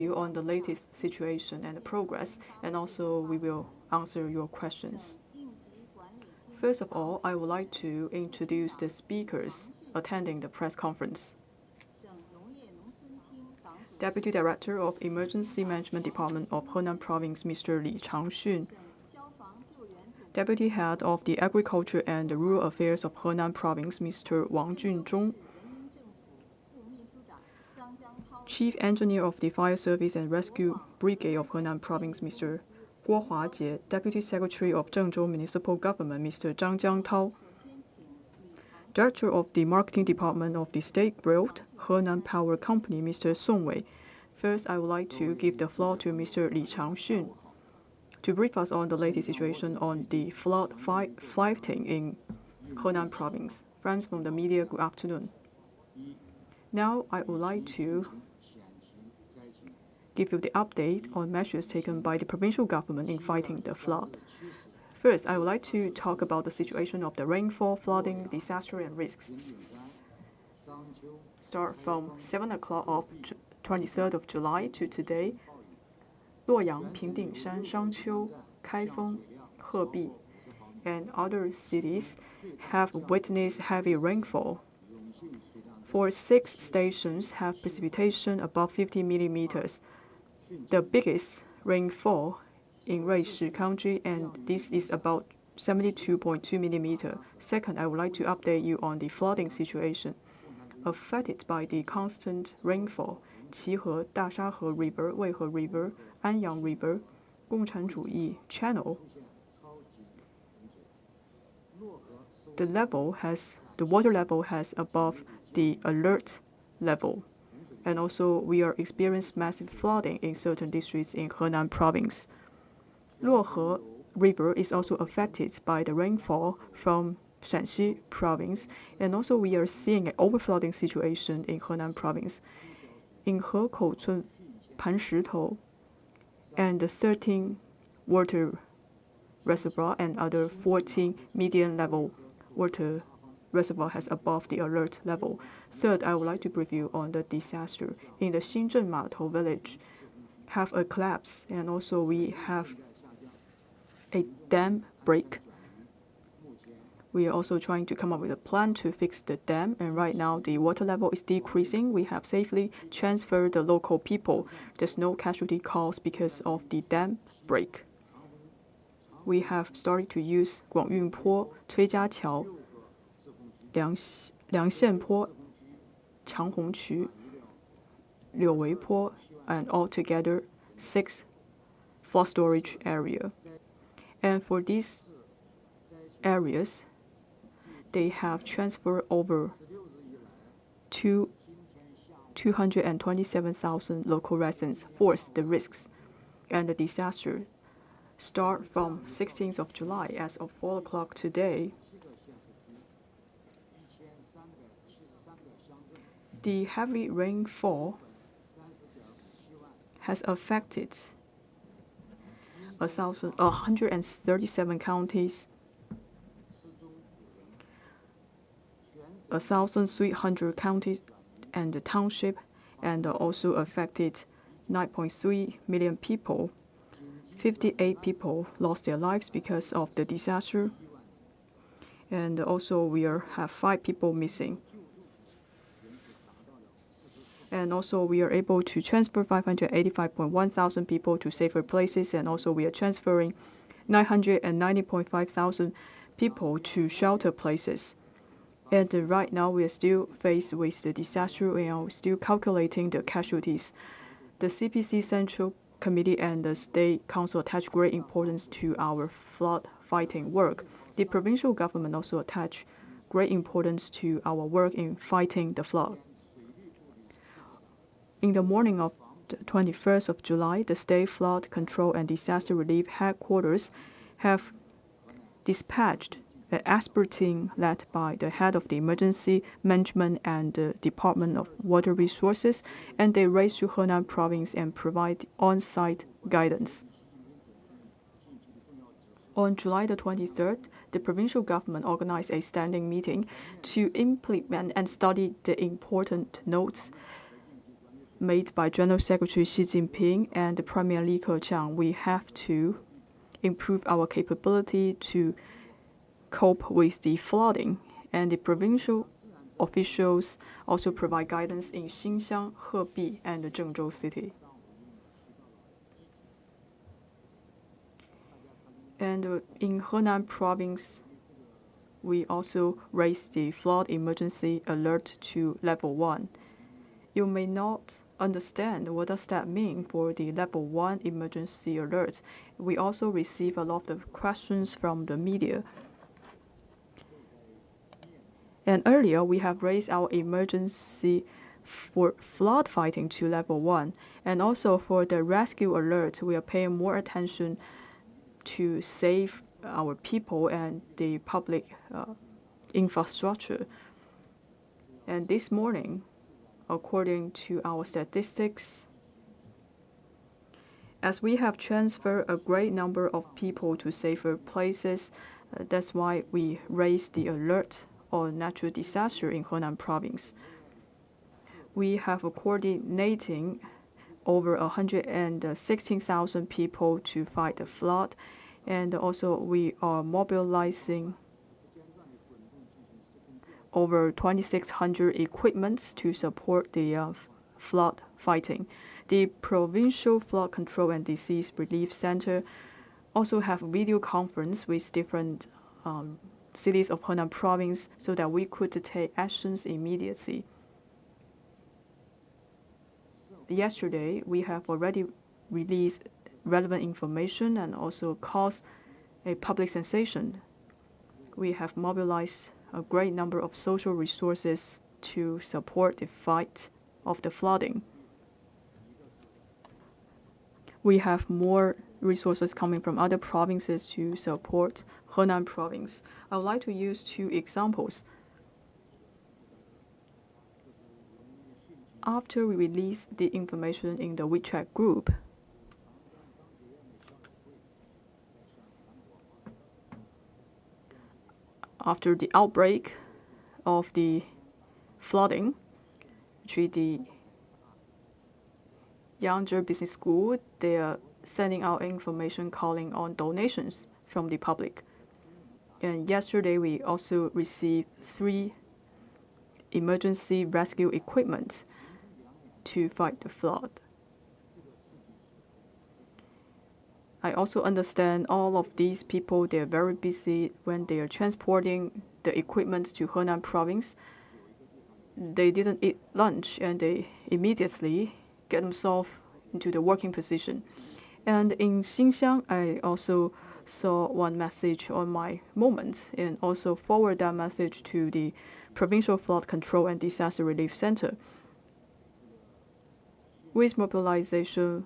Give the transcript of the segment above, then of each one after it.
you on the latest situation and progress, and also we will answer your questions. First of all, I would like to introduce the speakers attending the press conference. Deputy Director of Emergency Management Department of Henan Province, Mr. Li Changxun. Deputy Head of the Agriculture and Rural Affairs of Henan Province, Mr. Wang Junzhong. Chief Engineer of the Fire Service and Rescue Brigade of Henan Province, Mr. Guo Huajie. Deputy Secretary of Zhengzhou Municipal Government, Mr. Zhang Jiangtao. Director of the Marketing Department of the State-built Henan Power Company, Mr. Song Wei. First, I would like to give the floor to Mr. Li Changxun to brief us on the latest situation on the flood fighting in Henan Province. Friends from the media, good afternoon. Now, I would like to give you the update on measures taken by the provincial government in fighting the flood. First, I would like to talk about the situation of the rainfall, flooding, disaster, and risks. Start from 7 o'clock of 23rd of July to today, Luoyang, Pingdingshan, Shangqiu, Kaifeng, Hebi, and other cities have witnessed heavy rainfall. 6 stations have precipitation above 50 millimeters. The biggest rainfall in Ruishi County, and this is about 72.2 millimeters. Second, I would like to update you on the flooding situation. Affected by the constant rainfall, Qihe, Dashahe River, Weihe River, Anyang River, Gongchanjuyi Channel, the water level has above the alert level. And also, we are experiencing massive flooding in certain districts in Henan Province. Luohe River is also affected by the rainfall from Shanxi Province, and also we are seeing an overflowing situation in Henan Province. In Hekou, Panshito, and the 13 water reservoir and other 14 medium level water reservoir has above the alert level. Third, I would like to brief you on the disaster. In the Xinzhen Matou village, have a collapse, and also we have a dam break. We are also trying to come up with a plan to fix the dam, and right now the water level is decreasing. We have safely transferred the local people. There's no casualty caused because of the dam break. We have started to use Guangyunpo, Cuijiaqiao, Liangxianpo, Changhongqu, Liuweipo, and altogether 6 flood storage area. And for these areas, they have transferred over 227,000 local residents. Fourth, the risks and the disaster start from 16th of July. As of 4 o'clock today, the heavy rainfall has affected 137 counties, 1,300 counties and the township, and also affected 9.3 million people. 58 people lost their lives because of the disaster, and also we have 5 people missing. And also we are able to transfer 585.1 thousand people to safer places, and also we are transferring 990.5 thousand people to shelter places. And right now we are still faced with the disaster and are still calculating the casualties. The CPC Central Committee and the State Council attach great importance to our flood fighting work. The provincial government also attach great importance to our work in fighting the flood. In the morning of the 21st of July, the State Flood Control and Disaster Relief Headquarters have dispatched an expert team led by the head of the Emergency Management and the Department of Water Resources, and they race to Henan Province and provide on-site guidance. On July the 23rd, the provincial government organized a standing meeting to implement and study the important notes made by General Secretary Xi Jinping and Premier Li Keqiang, we have to improve our capability to cope with the flooding, and the provincial officials also provide guidance in Xinjiang, Hebei, and Zhengzhou city. And in Henan province, we also raised the flood emergency alert to level 1. You may not understand what does that mean for the level 1 emergency alert. We also receive a lot of questions from the media. And earlier, we have raised our emergency for flood fighting to level 1. And also for the rescue alert, we are paying more attention to save our people and the public infrastructure. And this morning, according to our statistics, as we have transferred a great number of people to safer places, that's why we raised the alert on natural disaster in Henan province. We have coordinating over 116,000 people to fight the flood, and also we are mobilizing over 2,600 equipments to support the flood fighting. The Provincial Flood Control and Disease Relief Center also have video conference with different cities of Henan province so that we could take actions immediately. Yesterday, we have already released relevant information and also caused a public sensation. We have mobilized a great number of social resources to support the fight of the flooding. We have more resources coming from other provinces to support Henan province. I would like to use 2 examples. After we released the information in the WeChat group, after the outbreak of the flooding, actually the Yangzhou Business School, they are sending out information calling on donations from the public. And yesterday, we also received 3 emergency rescue equipment to fight the flood. I also understand all of these people, they're very busy when they are transporting the equipment to Henan province. They didn't eat lunch and they immediately get themselves into the working position. And in Xinjiang, I also saw one message on my moment and also forward that message to the Provincial Flood Control and Disaster Relief Center. With mobilization,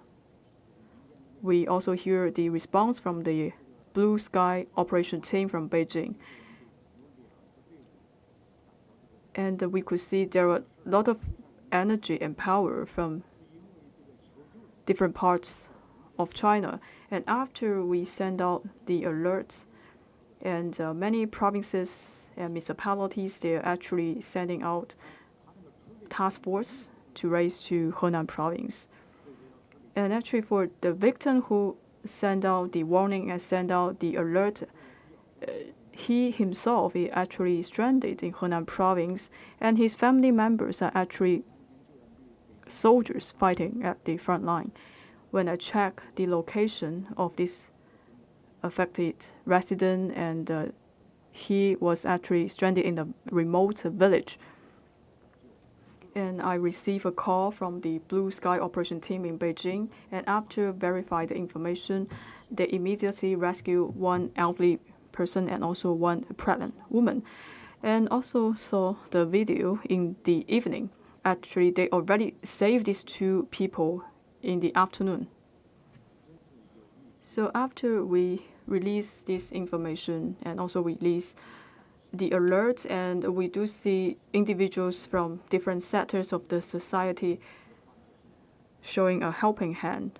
we also hear the response from the Blue Sky operation team from Beijing. And we could see there were a lot of energy and power from different parts of China. And after we send out the alert, and many provinces and municipalities, they're actually sending out task force to raise to Henan province. And actually for the victim who sent out the warning and sent out the alert, he himself is actually stranded in Henan province, and his family members are actually soldiers fighting at the front line. When I check the location of this affected resident, and he was actually stranded in a remote village. And I received a call from the Blue Sky operation team in Beijing, and after verifying the information, they immediately rescued 1 elderly person and also 1 pregnant woman. And also saw the video in the evening. Actually, they already saved these 2 people in the afternoon. So after we release this information and also release the alert, and we do see individuals from different sectors of the society showing a helping hand.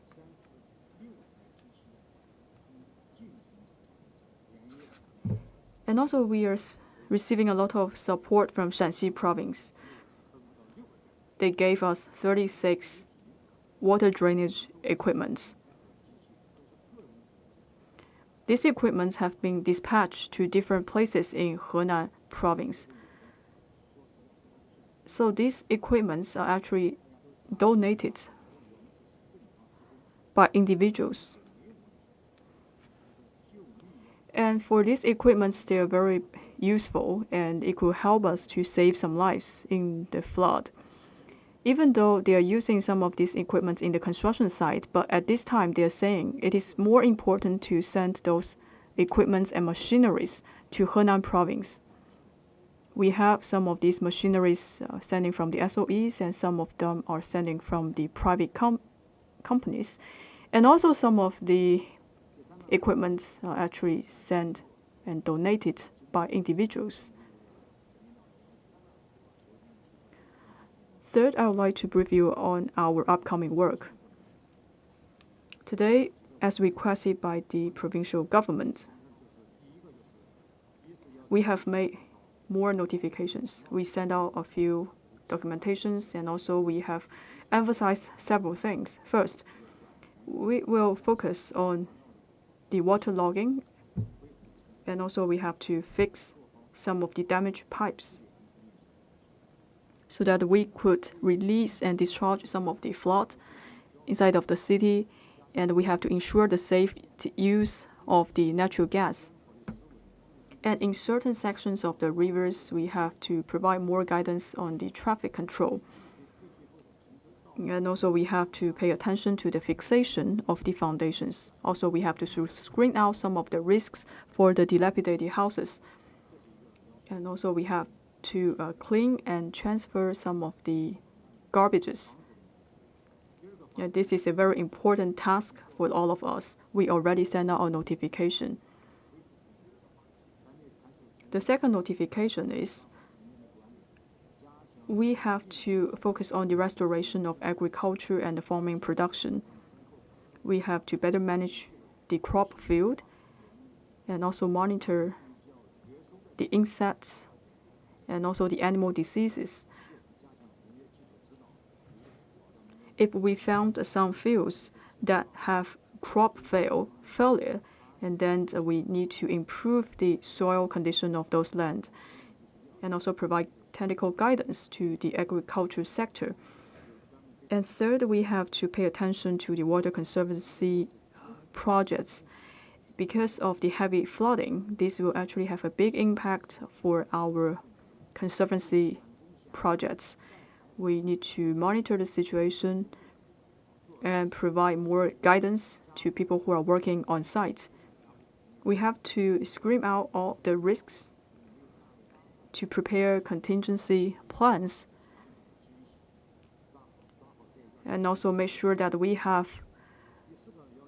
And also we are receiving a lot of support from Shanxi province. They gave us 36 water drainage equipment. These equipments have been dispatched to different places in Henan province. So these equipments are actually donated by individuals. And for these equipments, they are very useful, and it could help us to save some lives in the flood. Even though they are using some of these equipment in the construction site, but at this time they are saying it is more important to send those equipments and machineries to Henan province. We have some of these machineries sending from the SOEs, and some of them are sending from the private companies. And also some of the equipment are actually sent and donated by individuals. Third, I would like to brief you on our upcoming work. Today, as requested by the provincial government, we have made more notifications. We sent out a few documentations, and also we have emphasized several things. First, we will focus on the water logging, and also we have to fix some of the damaged pipes so that we could release and discharge some of the flood inside of the city, and we have to ensure the safe use of the natural gas. And in certain sections of the rivers, we have to provide more guidance on the traffic control. And also we have to pay attention to the fixation of the foundations. Also, we have to screen out some of the risks for the dilapidated houses. And also we have to clean and transfer some of the garbages. And this is a very important task for all of us. We already sent out a notification. The second notification is we have to focus on the restoration of agriculture and the farming production. We have to better manage the crop field and also monitor the insects and also the animal diseases. If we found some fields that have crop failure, and then we need to improve the soil condition of those land and also provide technical guidance to the agriculture sector. And third, we have to pay attention to the water conservancy projects. Because of the heavy flooding, this will actually have a big impact for our conservancy projects. We need to monitor the situation and provide more guidance to people who are working on site. We have to screen out all the risks to prepare contingency plans and also make sure that we have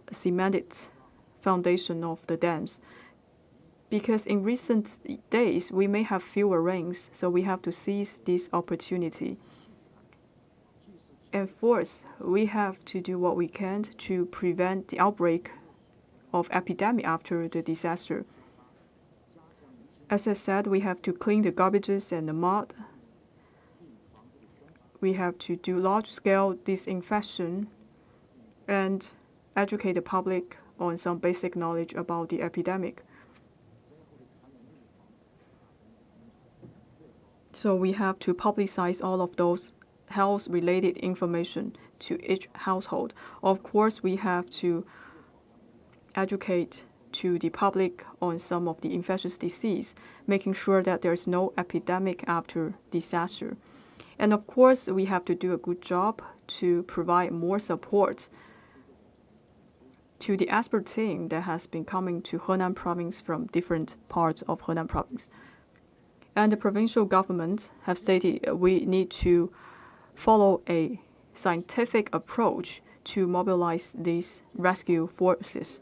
a cemented foundation of the dams. Because in recent days, we may have fewer rains, so we have to seize this opportunity. And fourth, we have to do what we can to prevent the outbreak of epidemic after the disaster. As I said, we have to clean the garbages and the mud. We have to do large-scale disinfection and educate the public on some basic knowledge about the epidemic. So we have to publicize all of those health-related information to each household. Of course, we have to educate to the public on some of the infectious disease, making sure that there is no epidemic after disaster. And of course, we have to do a good job to provide more support to the expert team that has been coming to Henan province from different parts of Henan province. And the provincial government have stated we need to follow a scientific approach to mobilize these rescue forces.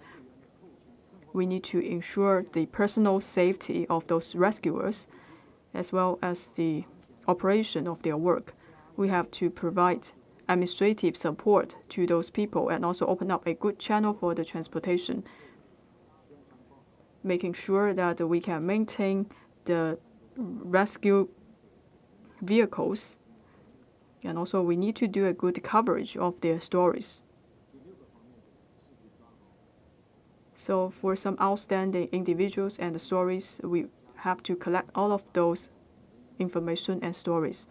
We need to ensure the personal safety of those rescuers as well as the operation of their work. We have to provide administrative support to those people and also open up a good channel for the transportation, making sure that we can maintain the rescue vehicles And also we need to do a good coverage of their stories. So for some outstanding individuals and the stories, we have to collect all of those information and stories.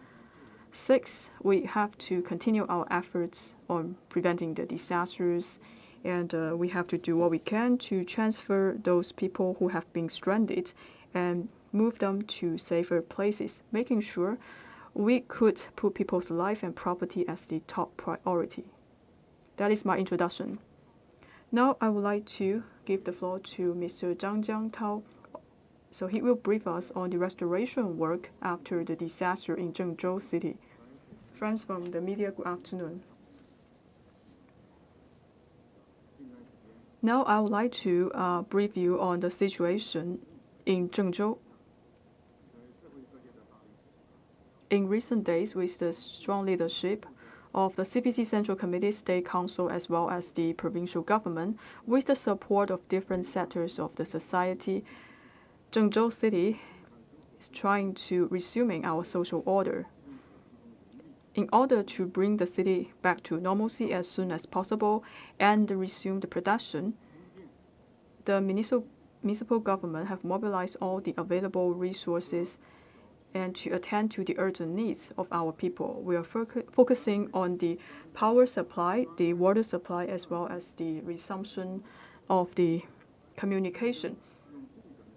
6, we have to continue our efforts on preventing the disasters, and we have to do what we can to transfer those people who have been stranded and move them to safer places, making sure we could put people's life and property as the top priority. That is my introduction. Now I would like to give the floor to Mr. Zhang Jiangtao. So he will brief us on the restoration work after the disaster in Zhengzhou city. Friends from the media, good afternoon. Now I would like to brief you on the situation in Zhengzhou. In recent days, with the strong leadership of the CPC Central Committee, State Council, as well as the provincial government, with the support of different sectors of the society, Zhengzhou city is trying to resuming our social order. In order to bring the city back to normalcy as soon as possible and resume the production, the municipal government have mobilized all the available resources and to attend to the urgent needs of our people. We are focusing on the power supply, the water supply, as well as the resumption of the communication.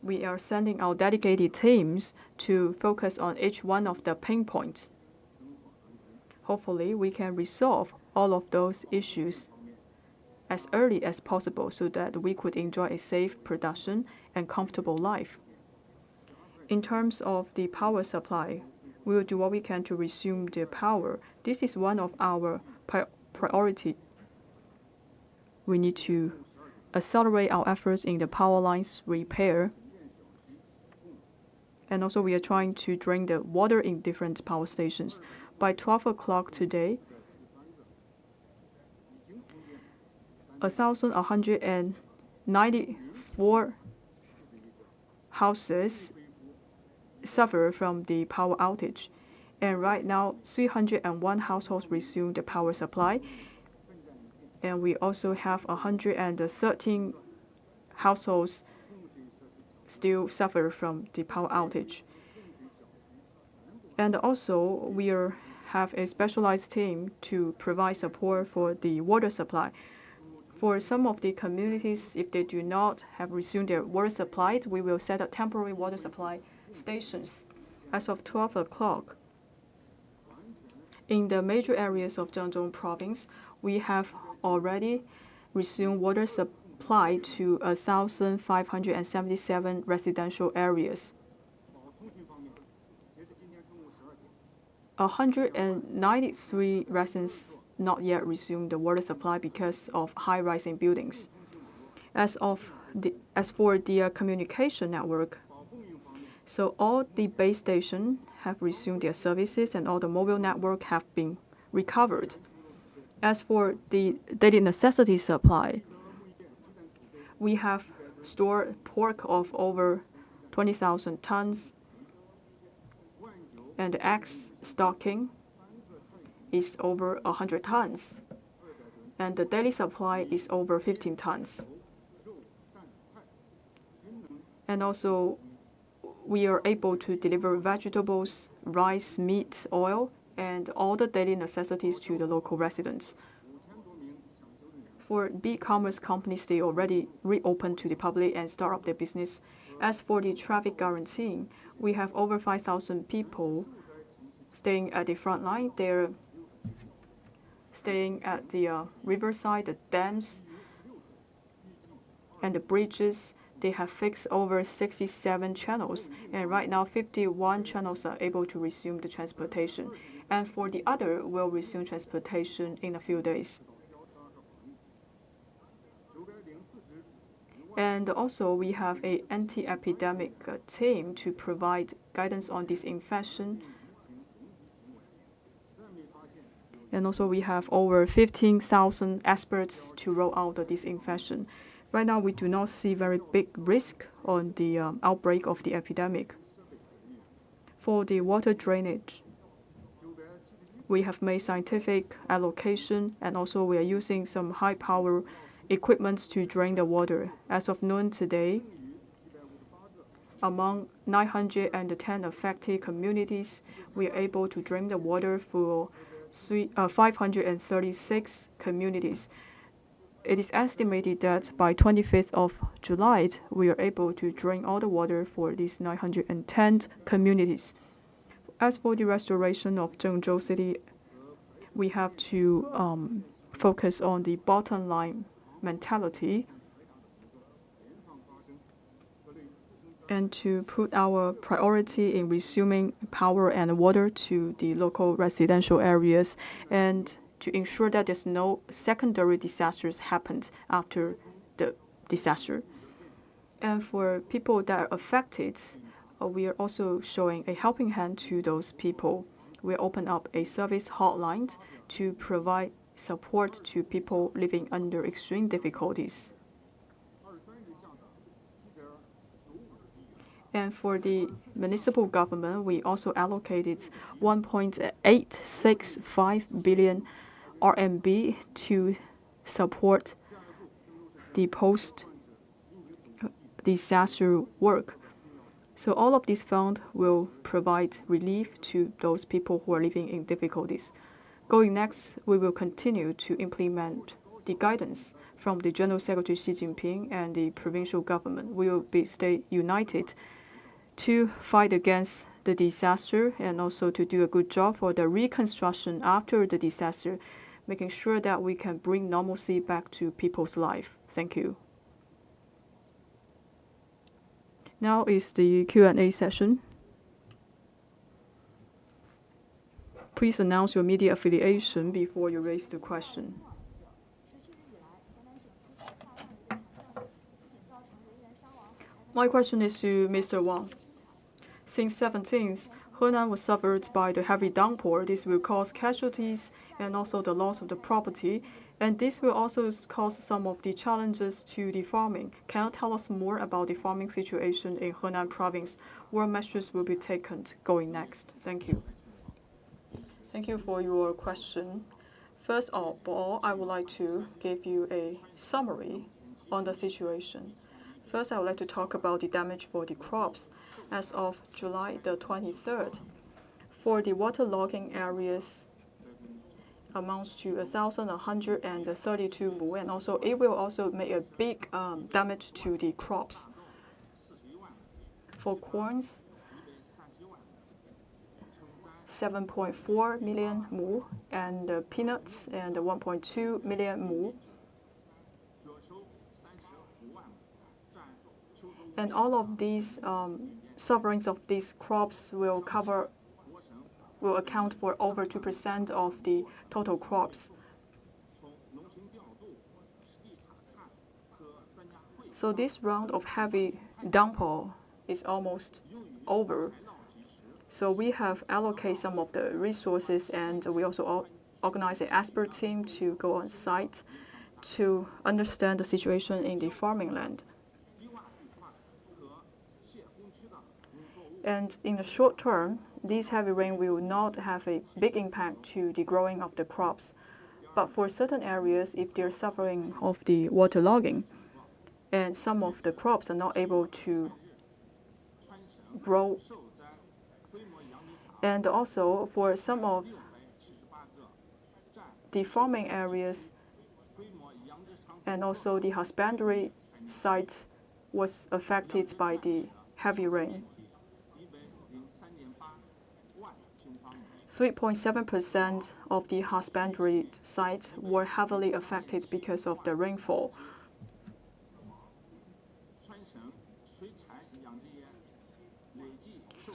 We are sending our dedicated teams to focus on each one of the pain points. Hopefully, we can resolve all of those issues as early as possible so that we could enjoy a safe production and comfortable life. In terms of the power supply, we will do what we can to resume the power. This is one of our priority. We need to accelerate our efforts in the power lines repair. And also we are trying to drain the water in different power stations. By 12 o'clock today, 1,194 houses suffer from the power outage. And right now, 301 households resume the power supply. And we also have 113 households still suffer from the power outage. And also, we have a specialized team to provide support for the water supply. For some of the communities, if they do not have resumed their water supply, we will set up temporary water supply stations. As of 12 o'clock, in the major areas of Zhengzhou province, we have already resumed water supply to 1,577 residential areas. 193 residents not yet resumed the water supply because of high-rising buildings. As for the communication network, so all the base stations have resumed their services and all the mobile network have been recovered. As for the daily necessity supply, we have stored pork of over 20,000 tons, and the eggs stocking is over 100 tons, and the daily supply is over 15 tons. And also, we are able to deliver vegetables, rice, meat, oil, and all the daily necessities to the local residents. For big commerce companies, they already reopened to the public and start up their business. As for the traffic guaranteeing, we have over 5,000 people staying at the front line. They're staying at the riverside, the dams, and the bridges. They have fixed over 67 channels, and right now 51 channels are able to resume the transportation. And for the other, will resume transportation in a few days. And also, we have an anti-epidemic team to provide guidance on disinfection. And also, we have over 15,000 experts to roll out the disinfection. Right now, we do not see very big risk on the outbreak of the epidemic. For the water drainage, we have made scientific allocation, and also we are using some high power equipment to drain the water. As of noon today, among 910 affected communities, we are able to drain the water for 536 communities. It is estimated that by 25th of July, we are able to drain all the water for these 910 communities. As for the restoration of Zhengzhou city, we have to focus on the bottom line mentality and to put our priority in resuming power and water to the local residential areas and to ensure that there's no secondary disasters happened after the disaster. And for people that are affected, we are also showing a helping hand to those people. We open up a service hotline to provide support to people living under extreme difficulties. And for the municipal government, we also allocated 1.865 billion RMB to support the post-disaster work. So all of these funds will provide relief to those people who are living in difficulties. Going next, we will continue to implement the guidance from the General Secretary Xi Jinping and the provincial government. We will stay united to fight against the disaster and also to do a good job for the reconstruction after the disaster, making sure that we can bring normalcy back to people's life. Thank you. Now is the Q&A session. Please announce your media affiliation before you raise the question. My question is to Mr. Wang. Since 17th, Henan was suffered by the heavy downpour. This will cause casualties and also the loss of the property. And this will also cause some of the challenges to the farming. Can you tell us more about the farming situation in Henan province? What measures will be taken going next? Thank you. Thank you for your question. First of all, I would like to give you a summary on the situation. First, I would like to talk about the damage for the crops. As of July the 23rd, for the waterlogging areas, amounts to 1,132 mu, and also it will also make a big damage to the crops. For corns, 7.4 million mu, and peanuts and 1.2 million mu. And all of these sufferings of these crops will account for over 2% of the total crops. So this round of heavy downpour is almost over. So we have allocated some of the resources, and we also organize an expert team to go on site to understand the situation in the farming land. And in the short term, this heavy rain will not have a big impact to the growing of the crops. But for certain areas, if they're suffering of the waterlogging, and some of the crops are not able to grow, and also for some of the farming areas and also the husbandry sites was affected by the heavy rain. 3.7% of the husbandry sites were heavily affected because of the rainfall.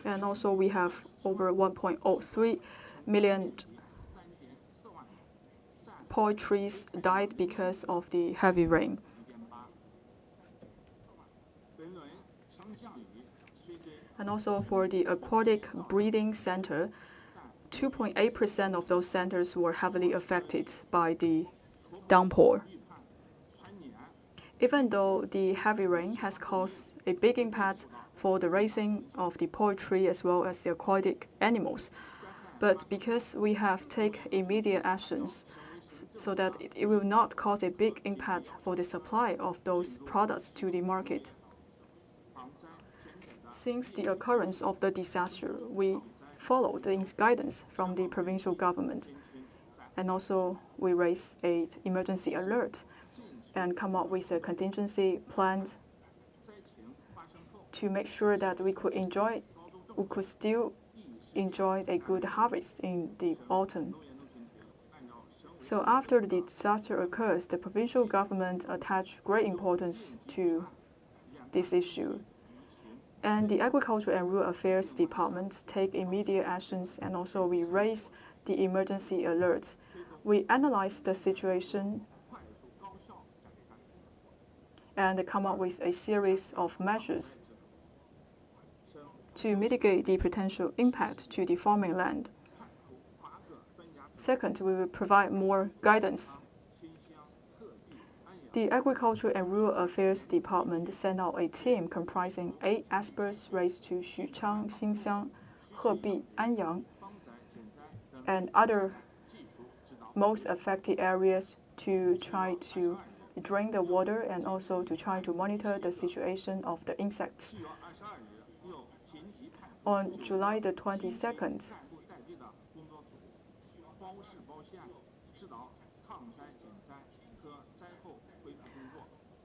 And also we have over 1.03 million poultry died because of the heavy rain. And also for the aquatic breeding center, 2.8% of those centers were heavily affected by the downpour. Even though the heavy rain has caused a big impact for the raising of the poultry as well as the aquatic animals, But because we have taken immediate actions so that it will not cause a big impact for the supply of those products to the market. Since the occurrence of the disaster, we followed the guidance from the provincial government, and also we raised an emergency alert and come up with a contingency plan to make sure that we could still enjoy a good harvest in the autumn. So after the disaster occurs, the provincial government attached great importance to this issue. And the Agriculture and Rural Affairs Department take immediate actions, and also we raise the emergency alerts. We analyze the situation and come up with a series of measures to mitigate the potential impact to the farming land. Second, we will provide more guidance. The Agriculture and Rural Affairs Department sent out a team comprising 8 experts raised to Xuchang, Xinxiang, Hebi, Anyang, and other most affected areas to try to drain the water and also to try to monitor the situation of the insects. On July the 22nd,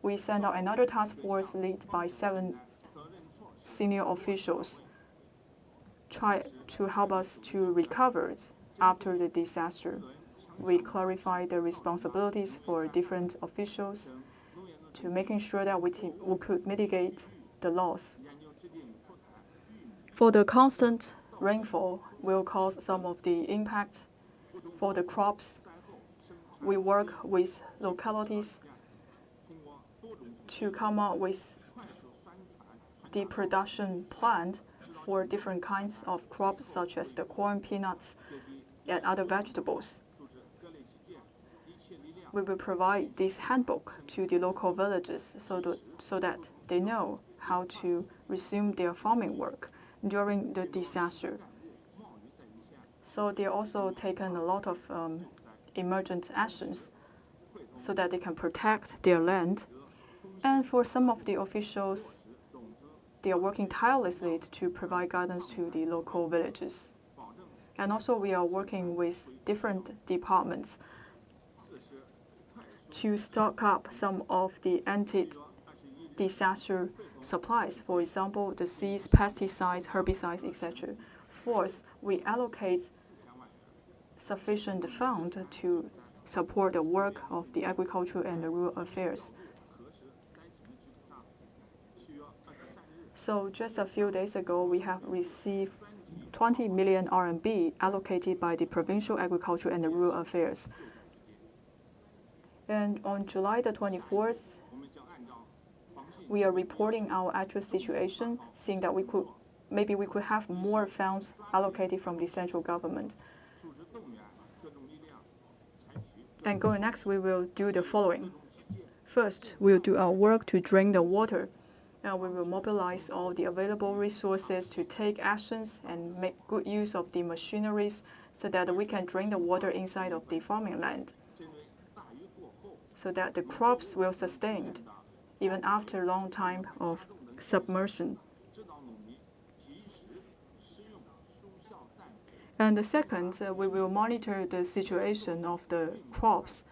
we sent out another task force led by 7 senior officials try to help us to recover after the disaster. We clarified the responsibilities for different officials to making sure that we could mitigate the loss. For the constant rainfall will cause some of the impact for the crops. We work with localities to come up with the production plan for different kinds of crops such as the corn, peanuts, and other vegetables. We will provide this handbook to the local villages so that they know how to resume their farming work during the disaster. So they also taken a lot of emergent actions so that they can protect their land. And for some of the officials, they are working tirelessly to provide guidance to the local villages. And also we are working with different departments to stock up some of the anti-disaster supplies, for example, the seeds, pesticides, herbicides, etc. Fourth, we allocate sufficient funds to support the work of the agriculture and the rural affairs. So just a few days ago, we have received 20 million RMB allocated by the Provincial Agriculture and the Rural Affairs. And on July the 24th, we are reporting our actual situation, seeing that we could have more funds allocated from the central government. And going next, we will do the following. First, we'll do our work to drain the water. And we will mobilize all the available resources to take actions and make good use of the machineries so that we can drain the water inside of the farming land, so that the crops will sustain even after a long time of submersion. And the second, we will monitor the situation of the crops.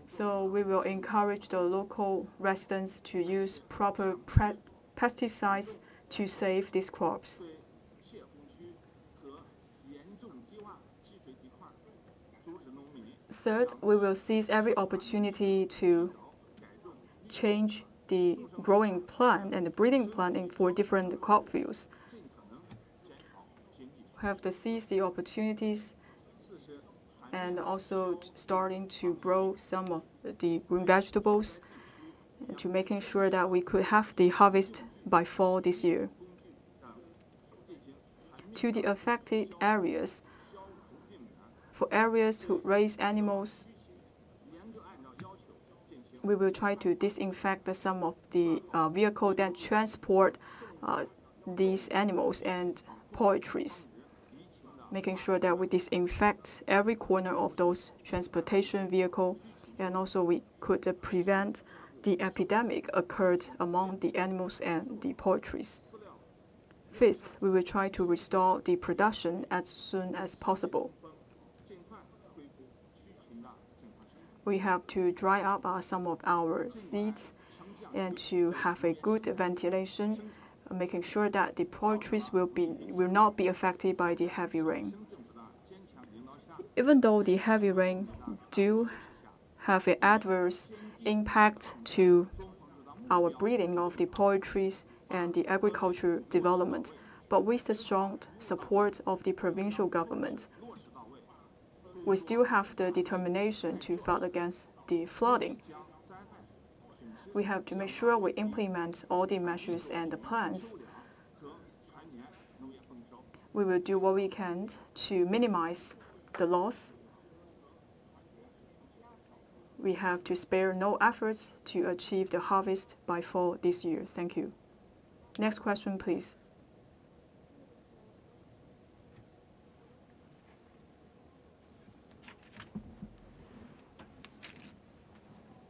So we will encourage the local residents to use proper pesticides to save these crops. Third, we will seize every opportunity to change the growing plan and the breeding plan for different crop fields. We have to seize the opportunities and also starting to grow some of the green vegetables to making sure that we could have the harvest by fall this year. To the affected areas, for areas who raise animals, we will try to disinfect some of the vehicles that transport these animals and poultry. making sure that we disinfect every corner of those transportation vehicle, and also we could prevent the epidemic occurred among the animals and the poultries. Fifth, we will try to restore the production as soon as possible. We have to dry up some of our seeds and to have a good ventilation, making sure that the poultries will not be affected by the heavy rain. Even though the heavy rain do have an adverse impact to our breeding of the poultries and the agriculture development, but with the strong support of the provincial government, we still have the determination to fight against the flooding. We have to make sure we implement all the measures and the plans. We will do what we can to minimize the loss. We have to spare no efforts to achieve the harvest by fall this year. Thank you. Next question, please.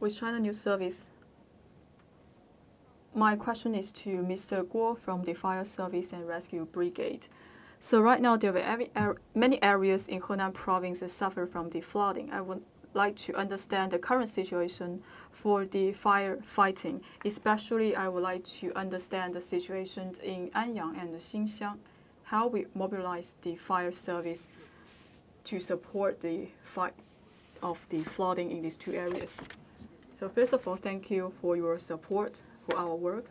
With China News Service, my question is to Mr. Guo from the Fire Service and Rescue Brigade. So right now, there are many areas in Henan province that suffer from the flooding. I would like to understand the current situation for the firefighting. Especially, I would like to understand the situation in Anyang and Xinxiang, how we mobilize the fire service to support the fight of the flooding in these two areas. So first of all, thank you for your support for our work.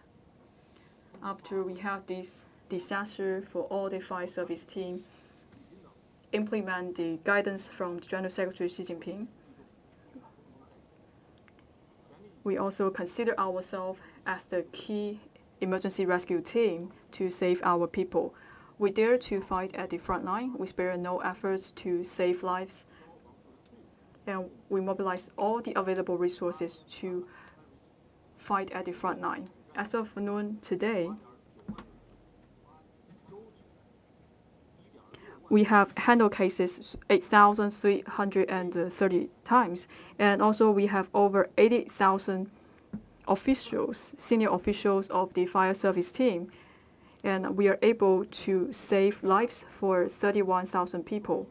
After we have this disaster, for all the fire service team implement the guidance from the General Secretary Xi Jinping, we also consider ourselves as the key emergency rescue team to save our people. We dare to fight at the front line. We spare no efforts to save lives. And we mobilize all the available resources to fight at the front line. As of noon today, we have handled cases 8,330 times, and also we have over 80,000 officials, senior officials of the fire service team, and we are able to save lives for 31,000 people.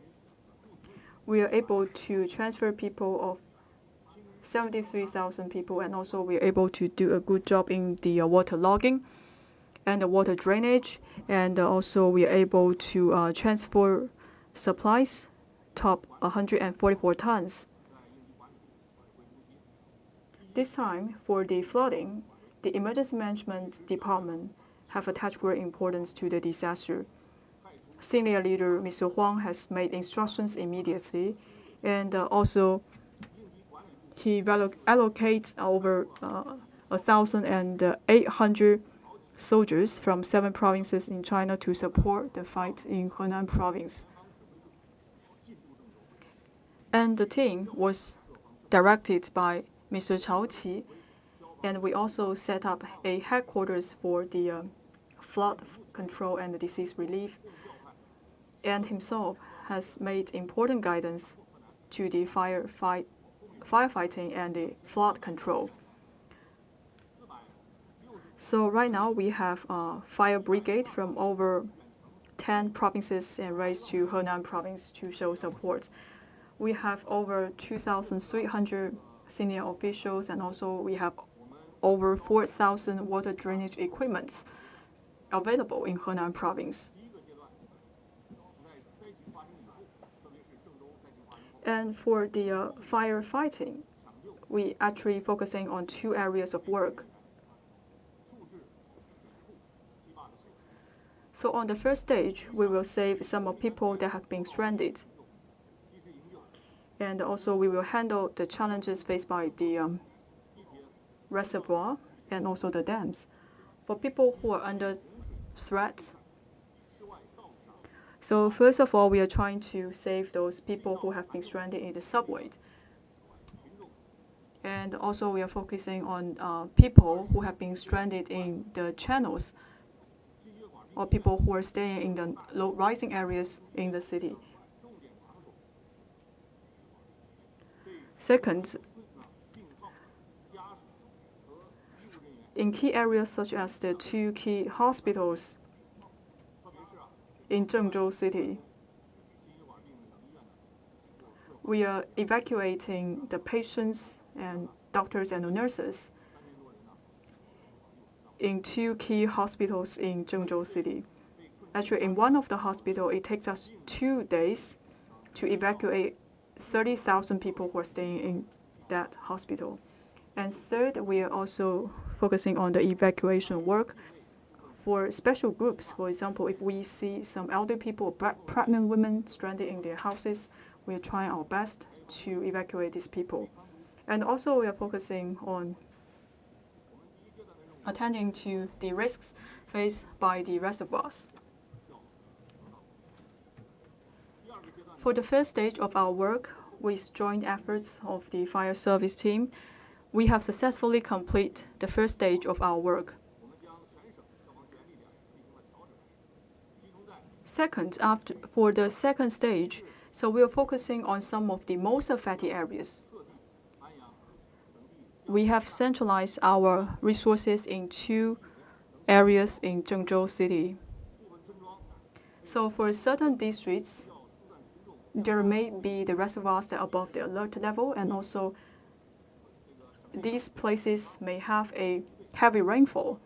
We are able to transfer people of 73,000 people, and also we are able to do a good job in the water logging and the water drainage, and also we are able to transfer supplies, top 144 tons. This time, for the flooding, the Emergency Management Department have attached great importance to the disaster. Senior leader Mr. Huang has made instructions immediately, and also he allocates over 1,800 soldiers from 7 provinces in China to support the fight in Henan province. And the team was directed by Mr. Chao Qi, and we also set up a headquarters for the flood control and the disease relief, and himself has made important guidance to the firefighting and the flood control. So right now we have a fire brigade from over 10 provinces and raised to Henan province to show support. We have over 2,300 senior officials, and also we have over 4,000 water drainage equipments available in Henan province. And for the firefighting, we actually focusing on 2 areas of work. So on the first stage, we will save some of people that have been stranded. And also we will handle the challenges faced by the reservoir and also the dams. For people who are under threat, so first of all, we are trying to save those people who have been stranded in the subway. And also we are focusing on people who have been stranded in the channels. or people who are staying in the low-rising areas in the city. Second, in key areas such as the two key hospitals in Zhengzhou city, we are evacuating the patients and doctors and nurses in two key hospitals in Zhengzhou city. Actually, in one of the hospitals, it takes us 2 days to evacuate 30,000 people who are staying in that hospital. And third, we are also focusing on the evacuation work for special groups. For example, if we see some elderly people, pregnant women stranded in their houses, we are trying our best to evacuate these people. And also, we are focusing on attending to the risks faced by the reservoirs. For the first stage of our work, with joint efforts of the fire service team, we have successfully completed the first stage of our work. Second, for the second stage, so we are focusing on some of the most affected areas. We have centralized our resources in 2 areas in Zhengzhou city. So for certain districts, there may be the reservoirs that are above the alert level, and also these places may have a heavy rainfall.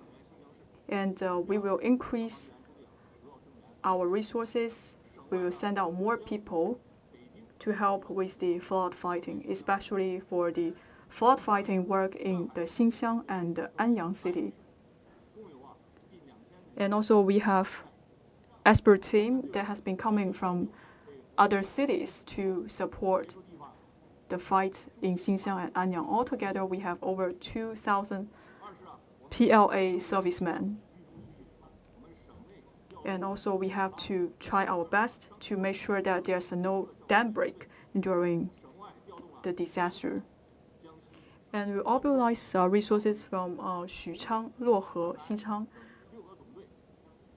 And we will increase our resources. We will send out more people to help with the flood fighting, especially for the flood fighting work in the Xinxiang and the Anyang city. And also we have expert team that has been coming from other cities to support the fight in Xinxiang and Anyang. Altogether, we have over 2,000 PLA servicemen. And also we have to try our best to make sure that there's no dam break during the disaster. And we mobilize resources from Xuchang, Luohe, Xinchang,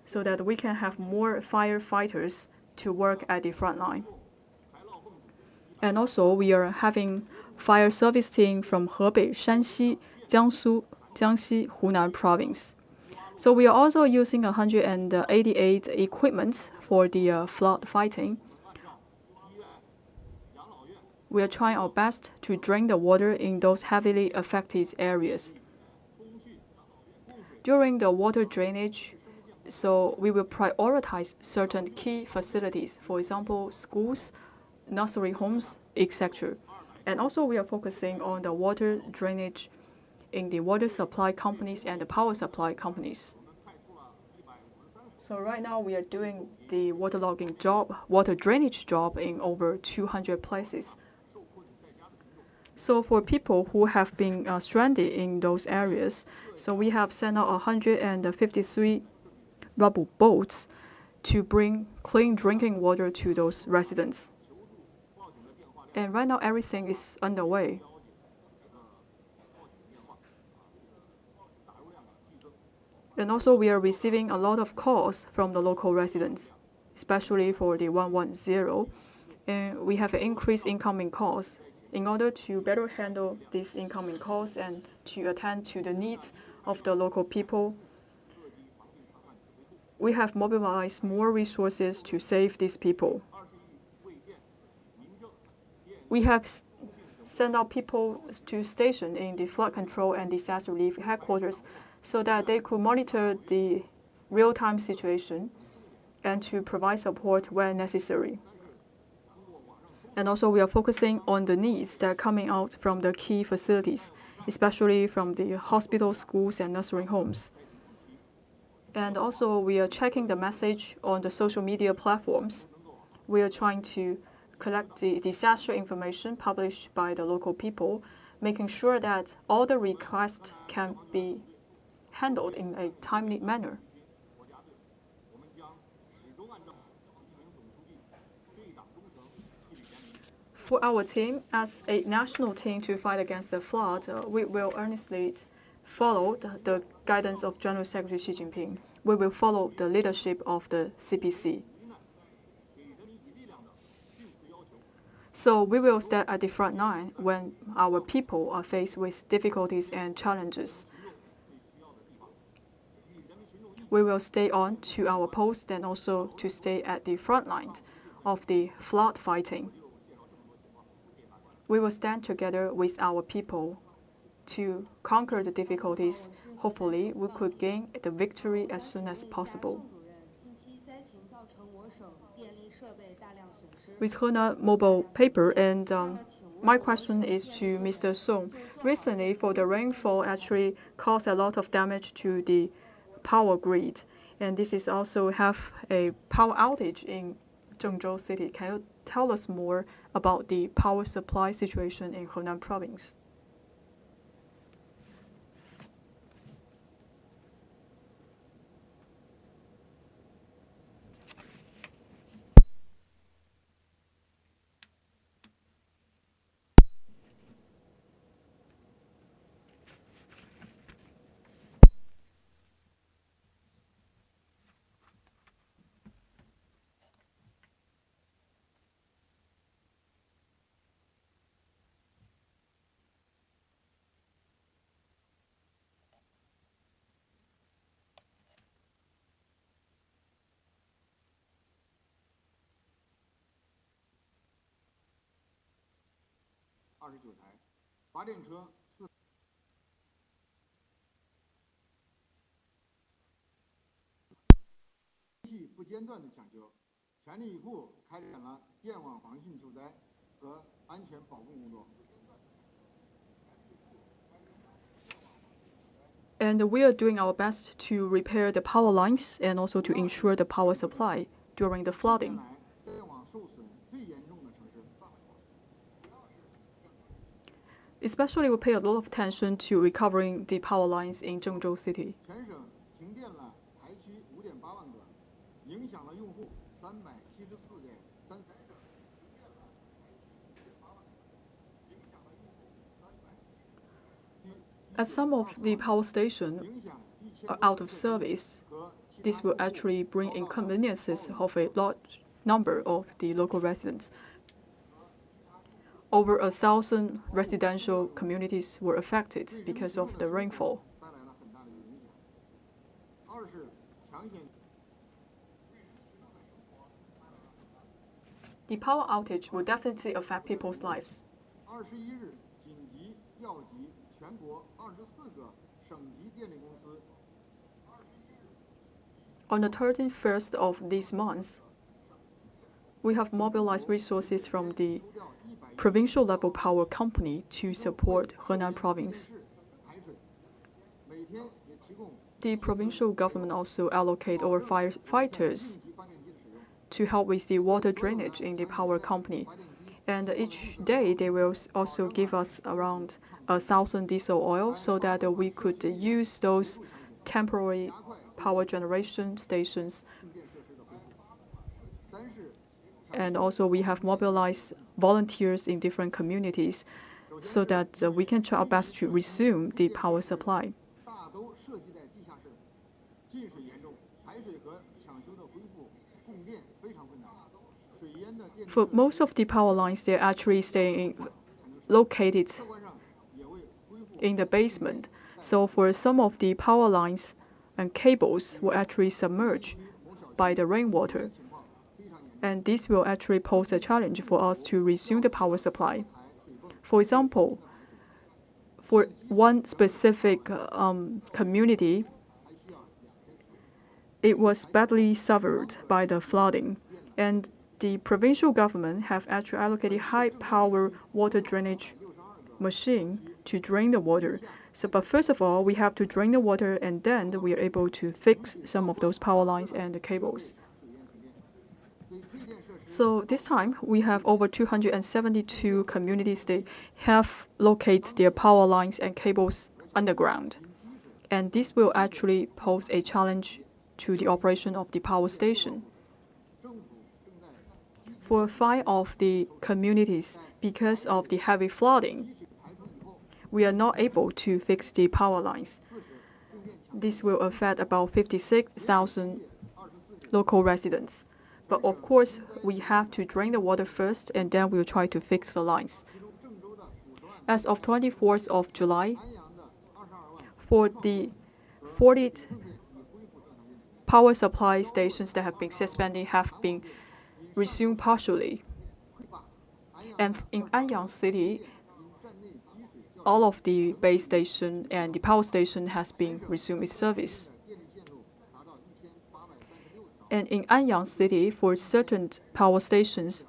so that we can have more firefighters to work at the front line. And also we are having fire service team from Hebei, Shanxi, Jiangsu, Jiangxi, Hunan province. So we are also using 188 equipments for the flood fighting. We are trying our best to drain the water in those heavily affected areas. During the water drainage, so we will prioritize certain key facilities, for example, schools, nursery homes, etc. And also we are focusing on the water drainage in the water supply companies and the power supply companies. So right now we are doing the waterlogging job, water drainage job in over 200 places. So for people who have been stranded in those areas, so we have sent out 153 rubber boats to bring clean drinking water to those residents. And right now everything is underway. And also we are receiving a lot of calls from the local residents, especially for the 110. And we have increased incoming calls. In order to better handle these incoming calls and to attend to the needs of the local people, we have mobilized more resources to save these people. We have sent out people to station in the flood control and disaster relief headquarters so that they could monitor the real-time situation and to provide support where necessary. And also we are focusing on the needs that are coming out from the key facilities, especially from the hospitals, schools, and nursery homes. And also we are checking the message on the social media platforms. We are trying to collect the disaster information published by the local people, making sure that all the requests can be handled in a timely manner. For our team, as a national team to fight against the flood, we will earnestly follow the guidance of General Secretary Xi Jinping. We will follow the leadership of the CPC. So we will stand at the front line when our people are faced with difficulties and challenges. We will stay on to our post and also to stay at the front line of the flood fighting. We will stand together with our people to conquer the difficulties. Hopefully, we could gain the victory as soon as possible. With Henan Mobile Paper, and my question is to Mr. Song. Recently, for the rainfall actually caused a lot of damage to the power grid, and this is also have a power outage in Zhengzhou city. Can you tell us more about the power supply situation in Henan province? And we are doing our best to repair the power lines and also to ensure the power supply during the flooding. Especially, we pay a lot of attention to recovering the power lines in Zhengzhou city. As some of the power stations are out of service, this will actually bring inconveniences of a large number of the local residents. Over 1,000 residential communities were affected because of the rainfall. The power outage will definitely affect people's lives. On the 31st of this month, we have mobilized resources from the provincial level power company to support Henan province. The provincial government also allocate our firefighters to help with the water drainage in the power company. And each day they will also give us around 1,000 diesel oil so that we could use those temporary power generation stations. And also we have mobilized volunteers in different communities so that we can try our best to resume the power supply. For most of the power lines, they're actually located in the basement. So for some of the power lines and cables were actually submerged by the rainwater. And this will actually pose a challenge for us to resume the power supply. For example, for one specific community, it was badly suffered by the flooding, and the provincial government have actually allocated high-power water drainage machine to drain the water. But first of all, we have to drain the water, and then we are able to fix some of those power lines and the cables. So this time, we have over 272 communities. They have located their power lines and cables underground. And this will actually pose a challenge to the operation of the power station. For 5 of the communities, because of the heavy flooding, we are not able to fix the power lines. This will affect about 56,000 local residents. But of course, we have to drain the water first, and then we'll try to fix the lines. As of 24th of July, for the 40 power supply stations that have been suspended have been resumed partially. And in Anyang City, all of the base station and the power station has been resumed its service. And in Anyang City, for certain power stations,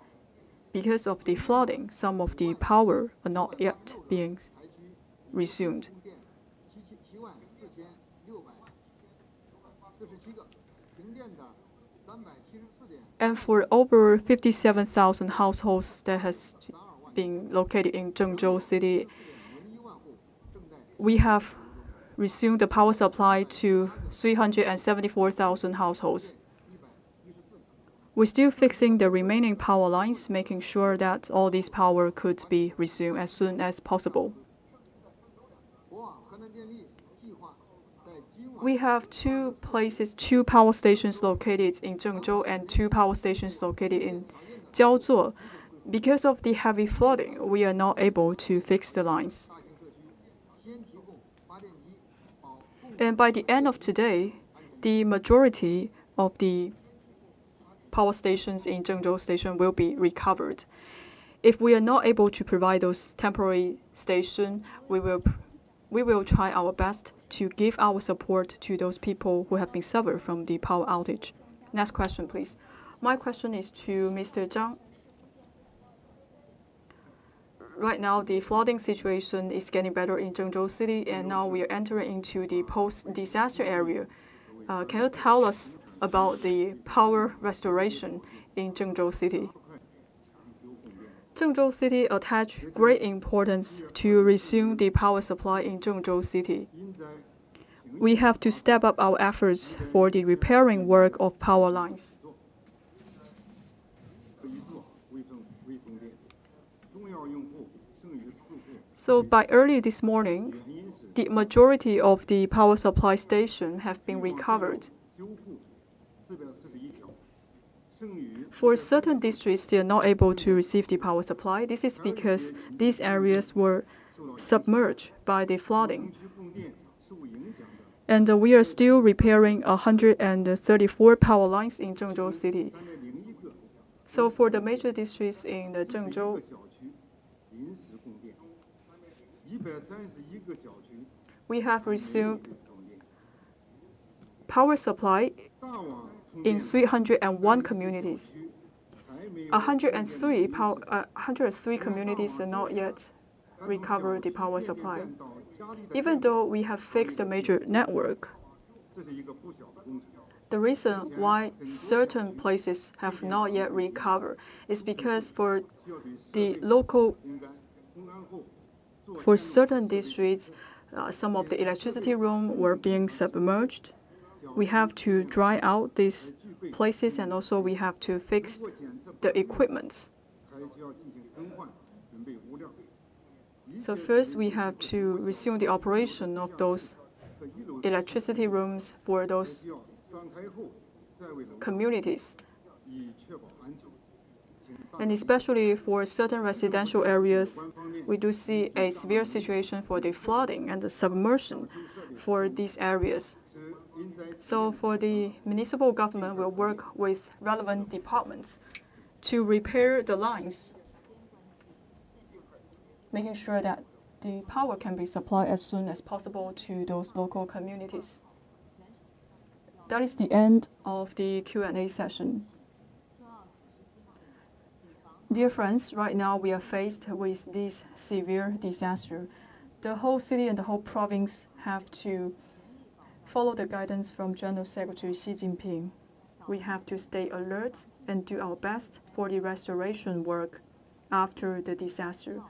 because of the flooding, some of the power are not yet being resumed. And for over 57,000 households that has been located in Zhengzhou City, we have resumed the power supply to 374,000 households. We're still fixing the remaining power lines, making sure that all this power could be resumed as soon as possible. We have two power stations located in Zhengzhou and two power stations located in Jiaozhuo. Because of the heavy flooding, we are not able to fix the lines. And by the end of today, the majority of the power stations in Zhengzhou Station will be recovered. If we are not able to provide those temporary stations, we will try our best to give our support to those people who have been suffered from the power outage. Next question, please. My question is to Mr. Zhang. Right now, the flooding situation is getting better in Zhengzhou City, and now we are entering into the post-disaster area. Can you tell us about the power restoration in Zhengzhou City? Zhengzhou City attached great importance to resume the power supply in Zhengzhou City. We have to step up our efforts for the repairing work of power lines. So by early this morning, the majority of the power supply stations have been recovered. For certain districts, they are not able to receive the power supply. This is because these areas were submerged by the flooding. And we are still repairing 134 power lines in Zhengzhou City. So for the major districts in the Zhengzhou, we have resumed power supply in 301 communities. 103 communities are not yet recovered the power supply. Even though we have fixed the major network, the reason why certain places have not yet recovered is because for certain districts, some of the electricity rooms were being submerged. We have to dry out these places, and also we have to fix the equipment. So first, we have to resume the operation of those electricity rooms for those communities. And especially for certain residential areas, we do see a severe situation for the flooding and the submersion for these areas. So for the municipal government will work with relevant departments to repair the lines, making sure that the power can be supplied as soon as possible to those local communities. That is the end of the Q&A session. Dear friends, right now we are faced with this severe disaster. The whole city and the whole province have to follow the guidance from General Secretary Xi Jinping. We have to stay alert and do our best for the restoration work after the disaster.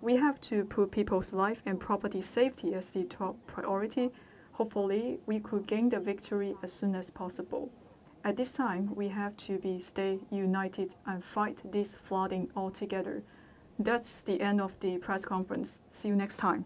We have to put people's life and property safety as the top priority. Hopefully, we could gain the victory as soon as possible. At this time, we have to stay united and fight this flooding all together. That's the end of the press conference. See you next time.